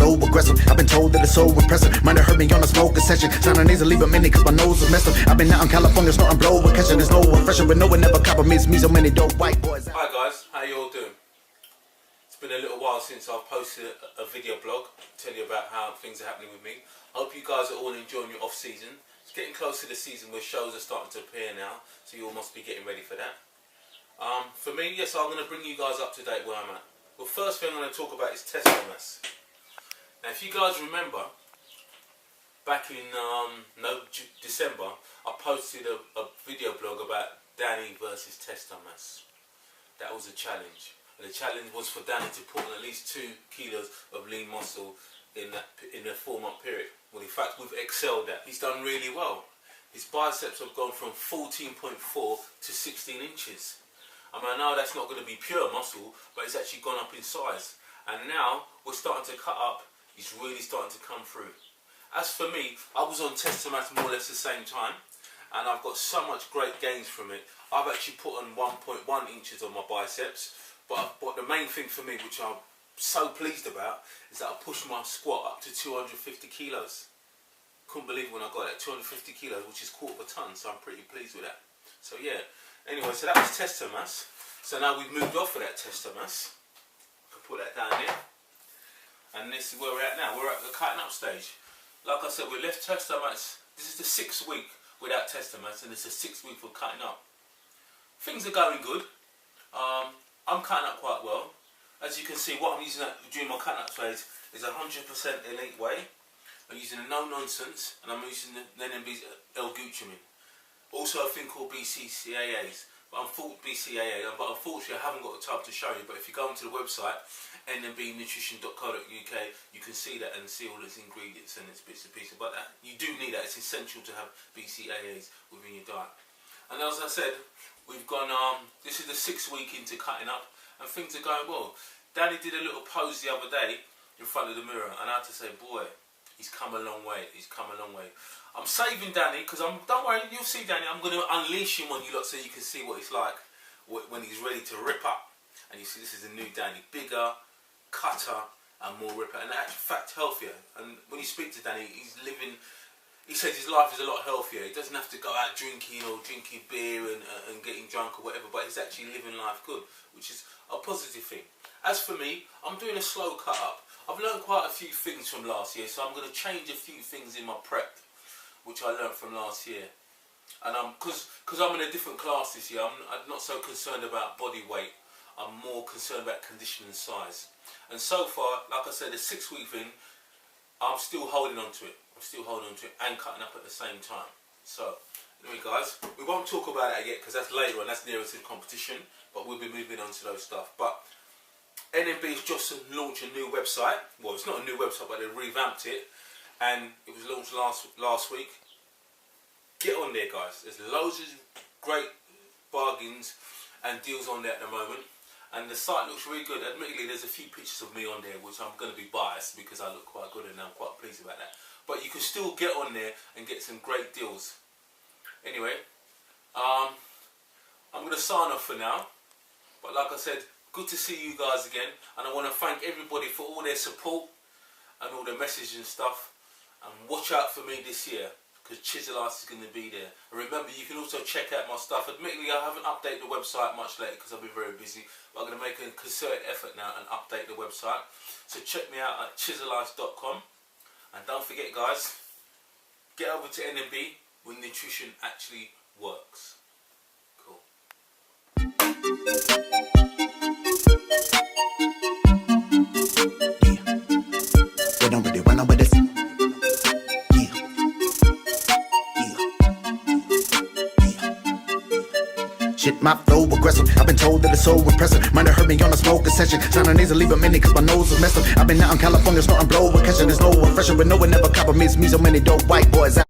flow aggressive. I've been told that it's so impressive. Might have heard me on a smoking session. Sounding nasally but many cause my nose is messed up. I've been out in California snorting blow with catching. There's no refresher but no one ever compliments me. So many dope white boys. Hi guys, how you all doing? It's been a little while since I've posted a video blog to tell you about how things are happening with me. I hope you guys are all enjoying your off season. It's getting close to the season where shows are starting to appear now, so you all must be getting ready for that. For me, yes, I'm going to bring you guys up to date where I'm at. Well, first thing I'm going to talk about is Testomas. Now, if you guys remember, back in December, I posted a video blog about Danny versus Testomas. That was a challenge. And the challenge was for Danny to put on at least 2 kilos of lean muscle in a 4-month period. Well, in fact, we've excelled that. He's done really well. His biceps have gone from 14.4 to 16 inches. I mean, I know that's not going to be pure muscle, but it's actually gone up in size. And now we're starting to cut up. He's really starting to come through. As for me, I was on Testomas more or less the same time, and I've got so much great gains from it. I've actually put on 1.1 inches on my biceps, but the main thing for me, which I'm so pleased about, is that I pushed my squat up to 250 kilos. Couldn't believe it when I got that, 250 kilos, which is quarter of a ton, so I'm pretty pleased with that. So yeah, anyway, so that was Testomas. So now we've moved off of that Testomas. I can put that down here. And this is where we're at now. We're at the cutting up stage. Like I said, we left Testomas. This is the 6th week without Testomas, and it's the 6th week for cutting up. Things are going good. I'm cutting up quite well. As you can see, what I'm using during my cutting up phase is 100% elite whey. I'm using a no nonsense, and I'm using the NMB's L-glutamine. Also a thing called BCAAs. But unfortunately I haven't got the time to show you. But if you go onto the website nmbnutrition.co.uk, you can see that and see all its ingredients and its bits and pieces. But you do need that. It's essential to have BCAAs within your diet. And as I said, we've gone. This is the 6th week into cutting up, and things are going well. Danny did a little pose the other day in front of the mirror, and I had to say, boy, he's come a long way. He's come a long way. I'm saving Danny because don't worry, you'll see Danny. I'm going to unleash him on you lot so you can see what it's like when he's ready to rip up. And you see, this is a new Danny, bigger, cutter, and more ripper, and in fact healthier. And when you speak to Danny, he's living. He says his life is a lot healthier. He doesn't have to go out drinking beer and getting drunk or whatever, but he's actually living life good, which is a positive thing. As for me, I'm doing a slow cut up. I've learned quite a few things from last year, so I'm going to change a few things in my prep, which I learned from last year. And because I'm in a different class this year, I'm not so concerned about body weight. I'm more concerned about condition and size. And so far, like I said, the 6th week thing, I'm still holding on to it. I'm still holding on to it and cutting up at the same time. So, anyway guys, we won't talk about that yet because that's later on, that's nearer to the competition. But we'll be moving on to those stuff. But NMB's just launched a new website. Well, it's not a new website, but they revamped it. And it was launched last week. Get on there, guys. There's loads of great bargains and deals on there at the moment. And the site looks really good. Admittedly, there's a few pictures of me on there, which I'm going to be biased because I look quite good and I'm quite pleased about that. But you can still get on there and get some great deals. Anyway, I'm going to sign off for now. But like I said, good to see you guys again. And I want to thank everybody for all their support and all the messages and stuff. And watch out for me this year, because Chiseled is going to be there. And remember, you can also check out my stuff. Admittedly, I haven't updated the website much lately because I've been very busy. But I'm going to make a concerted effort now and update the website. So check me out at chiseled.com. And don't forget, guys, get over to NMB when nutrition actually works. Cool. We don't really run over this. Shit, my flow aggressive. I've been told that it's so impressive. Might have heard me on a smoking session. Sounding nasally but many cause my nose is messed up. I've been out in California snorting blow with catching. There's no refresher but no one ever compliments me. So many dope white boys out.